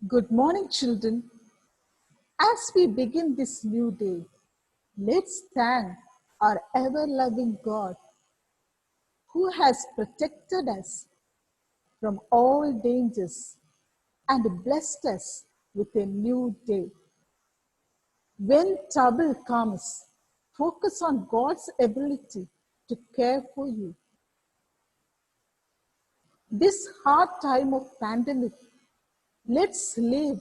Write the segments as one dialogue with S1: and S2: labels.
S1: Good morning, children. As we begin this new day, let's thank our ever loving God who has protected us from all dangers and blessed us with a new day. When trouble comes, focus on God's ability to care for you. This hard time of pandemic, let's leave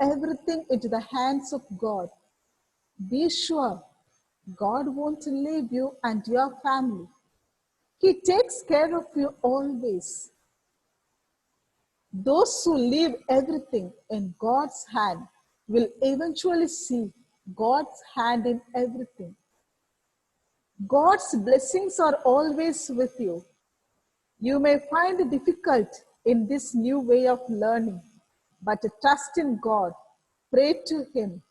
S1: everything into the hands of God. Be sure God won't leave you and your family. He takes care of you always. Those who leave everything in God's hand will eventually see God's hand in everything. God's blessings are always with you. You may find it difficult in this new way of learning, but trust in God. Pray to Him.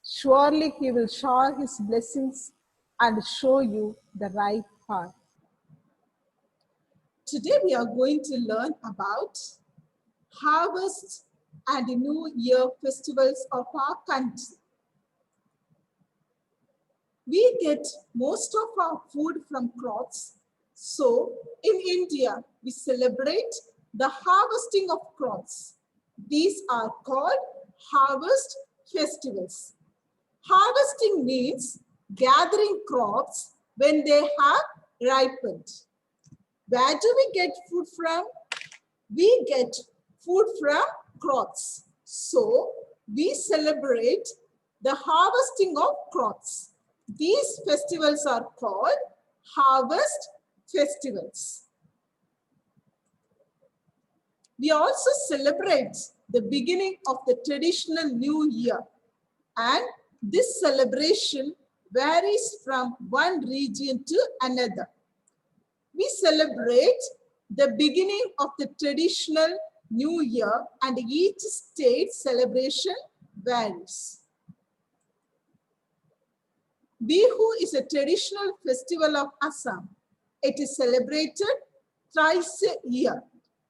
S1: Surely He will shower His blessings and show you the right path.
S2: Today we are going to learn about harvest and New Year festivals of our country. We get most of our food from crops. So in India, we celebrate the harvesting of crops. These are called harvest festivals. Harvesting means gathering crops when they have ripened. Where do we get food from? We get food from crops. So we celebrate the harvesting of crops. These festivals are called harvest festivals. We also celebrate the beginning of the traditional new year, and this celebration varies from one region to another. We celebrate the beginning of the traditional new year, and each state celebration varies. Bihu is a traditional festival of Assam. It is celebrated thrice a year.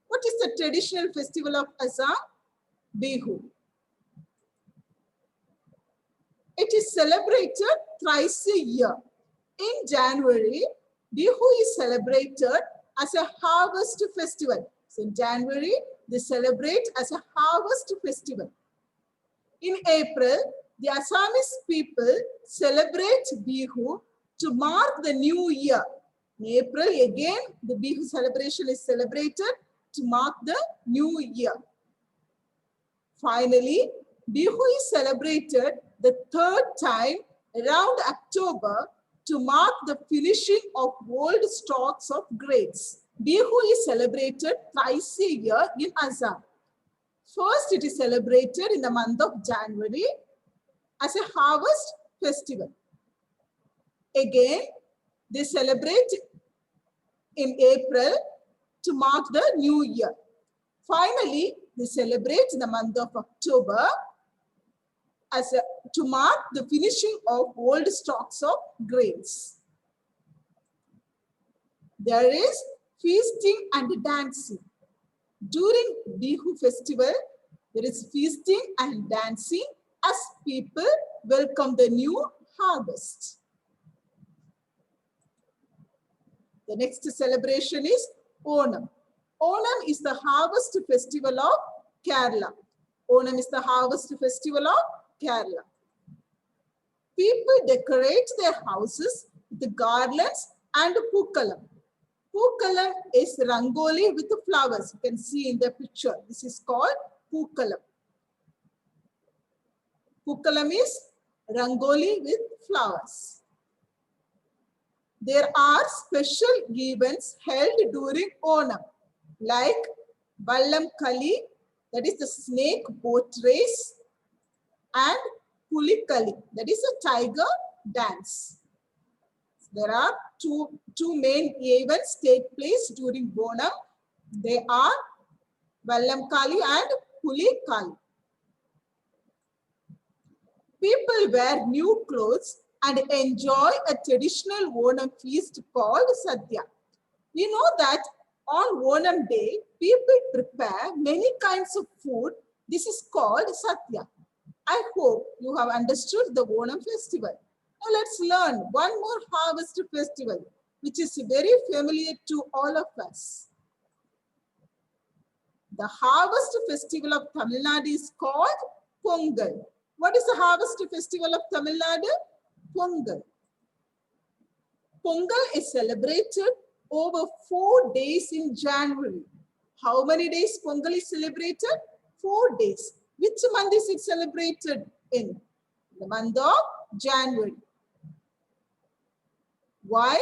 S2: What is the traditional festival of Assam? Bihu. It is celebrated thrice a year. In January, Bihu is celebrated as a harvest festival. So in January, they celebrate as a harvest festival. In April, the Assamese people celebrate Bihu to mark the new year. In April, again, the Bihu celebration is celebrated to mark the new year. Finally, Bihu is celebrated the third time around October to mark the finishing of old stocks of grains. Bihu is celebrated thrice a year in Assam. First, it is celebrated in the month of January as a harvest festival. Again, they celebrate in April to mark the new year. Finally, they celebrate in the month of October to mark the finishing of old stocks of grains. There is feasting and dancing. During Bihu festival, there is feasting and dancing as people welcome the new harvest. The next celebration is Onam. Onam is the harvest festival of Kerala. Onam is the harvest festival of Kerala. People decorate their houses with garlands and pookalam. Pookalam is rangoli with flowers. You can see in the picture. This is called pookalam. Pookalam is rangoli with flowers. There are special events held during Onam, like Vallam Kali, that is the snake boat race, and Pulikali, that is a tiger dance. There are two main events take place during Onam. They are Vallam Kali and Pulikali. People wear new clothes and enjoy a traditional Onam feast called Sadhya. We know that on Onam day, people prepare many kinds of food This is called Satya. I hope you have understood the Onam festival. Now let's learn one more harvest festival, which is very familiar to all of us. The harvest festival of Tamil Nadu is called Pongal. What is the harvest festival of Tamil Nadu? Pongal. Pongal is celebrated over 4 days in January. How many days Pongal is celebrated? 4 days. Which month is it celebrated in? The month of January. Why?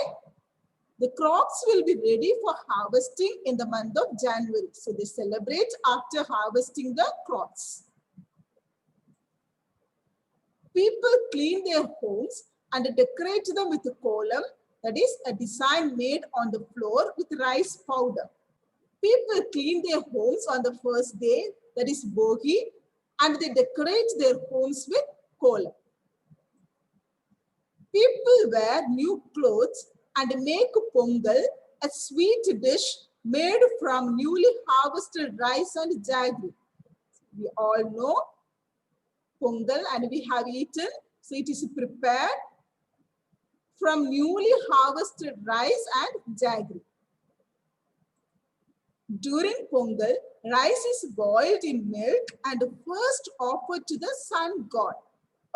S2: The crops will be ready for harvesting in the month of January. So they celebrate after harvesting the crops. People clean their homes and decorate them with a kolam, that is a design made on the floor with rice powder. People clean their homes on the first day, that is Bogi, and they decorate their homes with kolam. People wear new clothes and make pongal, a sweet dish made from newly harvested rice and jaggery. We all know pongal and we have eaten, so it is prepared from newly harvested rice and jaggery. During pongal, rice is boiled in milk and first offered to the sun god.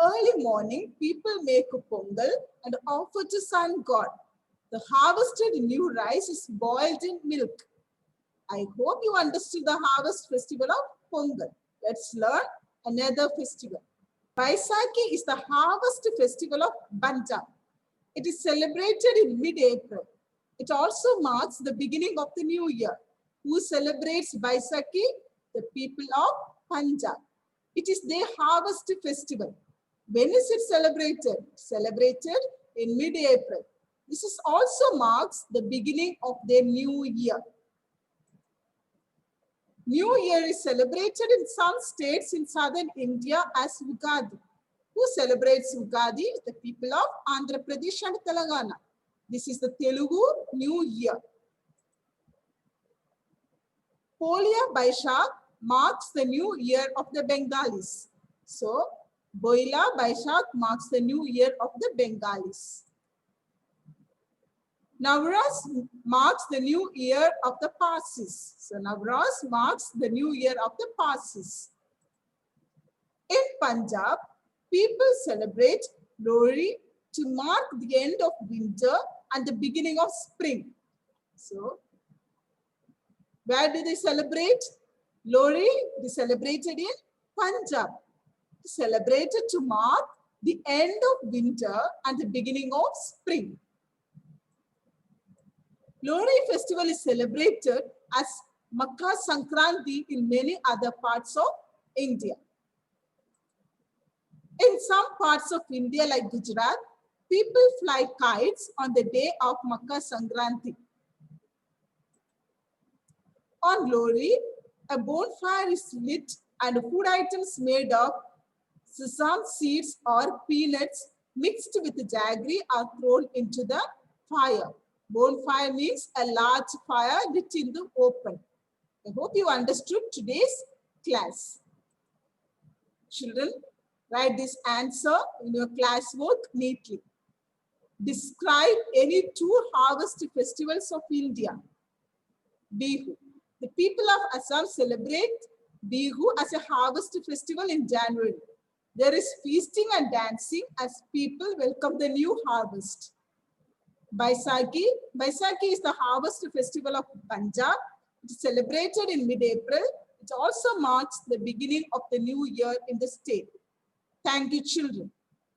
S2: Early morning, people make a pongal and offer to sun god. The harvested new rice is boiled in milk. I hope you understood the harvest festival of Pongal. Let's learn another festival. Baisakhi is the harvest festival of Punjab. It is celebrated in mid-April. It also marks the beginning of the new year. Who celebrates Baisakhi? The people of Punjab. It is their harvest festival. When is it celebrated? Celebrated in mid-April. This is also marks the beginning of their new year. New Year is celebrated in some states in southern India as Ugadi. Who celebrates Ugadi? The people of Andhra Pradesh and Telangana. This is the Telugu New Year. Polia Baishakh marks the new year of the Bengalis. So, Boila Baishakh marks the new year of the Bengalis. Navras marks the new year of the Parsis. So Navras marks the new year of the Parsis. In Punjab, people celebrate Lohri to mark the end of winter and the beginning of spring. So, where do they celebrate? Lohri is celebrated in Punjab. Celebrated to mark the end of winter and the beginning of spring. Lohri festival is celebrated as Makka Sankranti in many other parts of India. In some parts of India like Gujarat, people fly kites on the day of Makka Sankranti. On Lohri, a bonfire is lit and food items made of sesame seeds or peanuts mixed with jaggery are thrown into the fire. Bonfire means a large fire lit in the open. I hope you understood today's class. Children, write this answer in your classwork neatly. Describe any two harvest festivals of India. Bihu. The people of Assam celebrate Bihu as a harvest festival in January. There is feasting and dancing as people welcome the new harvest. Baisakhi. Baisakhi is the harvest festival of Punjab. It is celebrated in mid-April. It also marks the beginning of the new year in the state. Thank you, children.